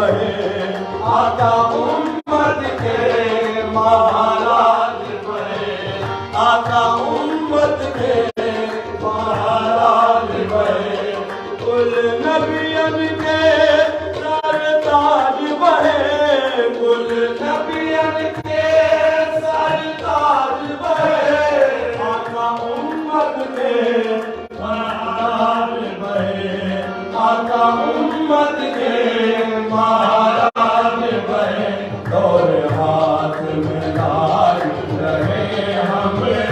बहे, आका उम्मत के महाराज बहे, आका उम्मत के महाराज बहे, कुल नबियन के सरताज बहे, कुल नबियन के सरताज बहे, आका उम्मत के महाराज बहे, आका उम्मत के महाराज बहे, और हाथ में लाल रहे हमरे,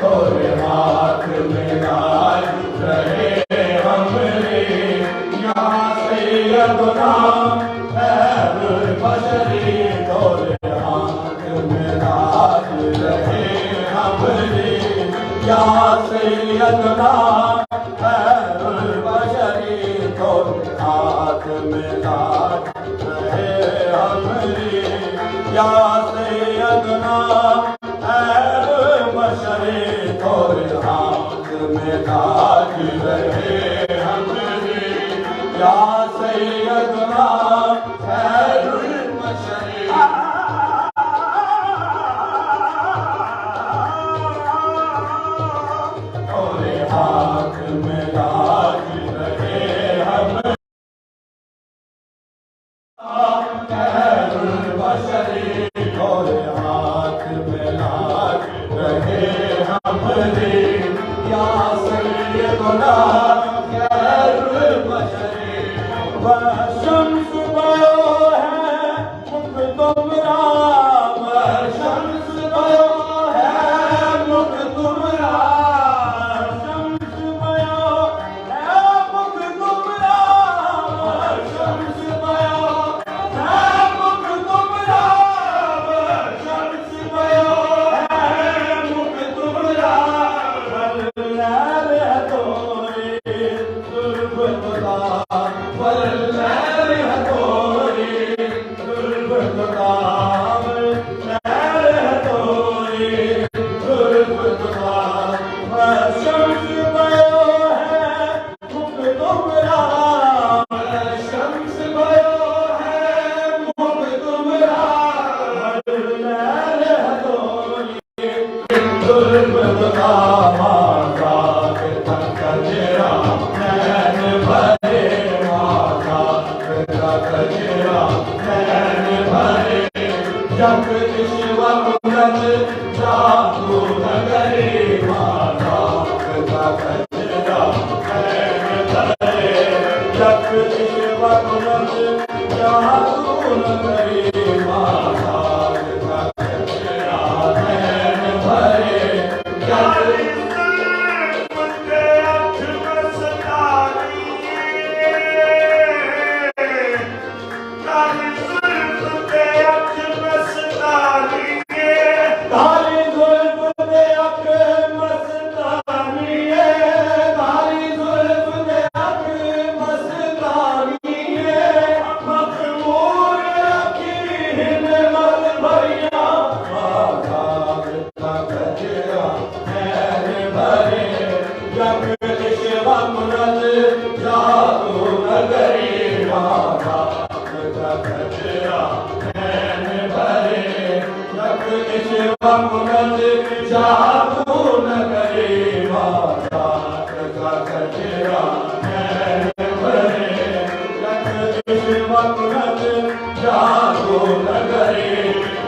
और हाथ में लाल रहे हमरे, यहाँ सैयदना खैरुल बशरी, और हाथ में लाल रहे हमरे, यहाँ सैयदना खैरुल बशरी, और हाथ में लाल रहे हमरे, या सैयदना खैरुल बशरी, और हाथ में लाल रहे हमरे, या सैयदना खैरुल बशरी। और हाथ में लाल रहे हमरे, खैरुल बशरी, और हाथ में लाल रहे हमरे, या सैयदना खैरुल बशरी। वह शम्स गयो है मुक़द्दरा, वह शम्स गयो है मुक़द्दरा, शम्स गयो है मुक़द्दरा, वह शम्स गयो है मुक़द्दरा, वह शम्स गयो है मुक़द्दरा, वल्लैल हथौड़ी जुल्फ़ खुदा, वल्लैल हथौड़ी जुल्फ़ खुदा, वल्लैल हथौड़ी जुल्फ़ खुदा, वह शम्स गयो है मुक़द्दरा, वह शम्स गयो है मुक़द्दरा, वल्लैल हथौड़ी जुल्फ़ खुदा, माता पिता कजरा नैन भरे, माता पिता कजरा नैन भरे, जगदीश वमुरत जादू नगरी, माता पिता कजरा नैन भरे, जगदीश वमुरत जादू नगरी, माता पिता कजरा नैन भरे, जगदीश धारी जुल्फ़ दे अख मस्तानीए, धारी जुल्फ़ दे अख मस्तानीए, मखमूर अखी हिम्मत भरिया, माता पिता कजरा नैन भरे, जगदीश वमुरत जादू नगरी, माता पिता कजरा नैन भरे, जगदीश वमुरत जादू नगरी, माता पिता कजरा नैन भरे, जगदीश वमुरत जादू नगरी,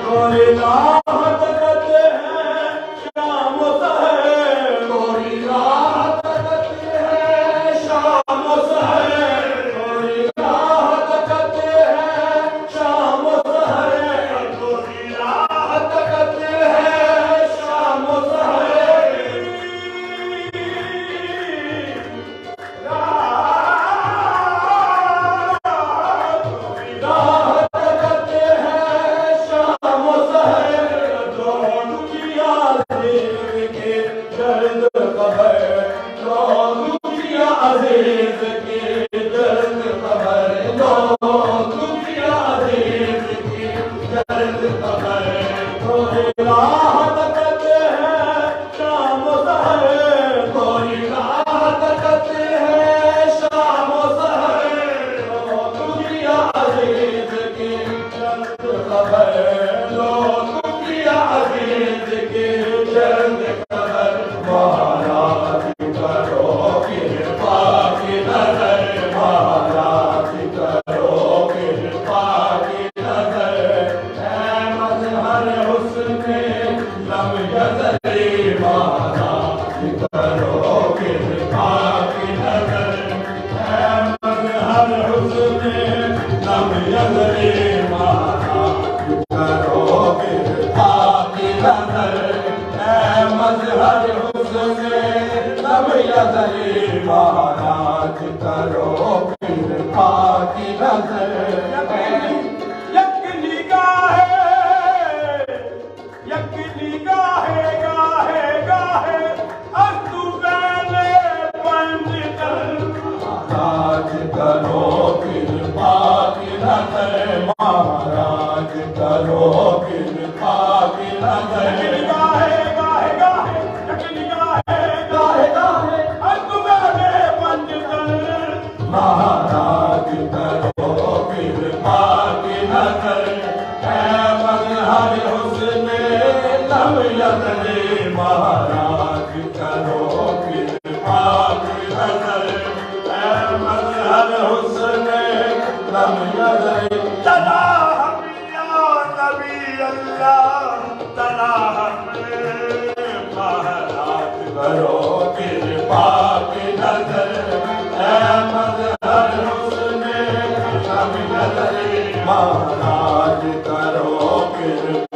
कोई राह तकते हैं शाम सहर, कोई राह तकते हैं शाम सहर, कोई राह तकते हैं शाम सहर, कोई राह तकते हैं शाम सहर, कोई राह तकते हैं शाम सहर, खबर लोग किया अजीज की जल्द खबर महाराज करो कृपा की नजर महाराज करो कृपा की नजर अहमद हर हुस्न लम यजरी महाराज करो कृपा की नजर अहमद हर हुस्न लम यजरी महाराज करो कृपा की नजर अहमद हर हुस्न लम यजरी महाराज करो कृपा की नजर यकनी गाहे गाहे गाहे अस्तु पहले पंडितन महाराज करो कृपा की नजर महाराज करो कृपा की नजर गाहे गाहे गाहे यकनी गाहे गाहे गाहे अस्तु पहले पंडितन महाराज करो कृपा की नजर अहमद हर हुस्न लम यजरी महाराज करो कृपा की नजर अहमद हर हुस्न लम यजरी तना हम या नबी अल्लाह तना हम महाराज करो कृपा की नजर अहमद हर हुस्न लम यजरी महाराज करो कृपा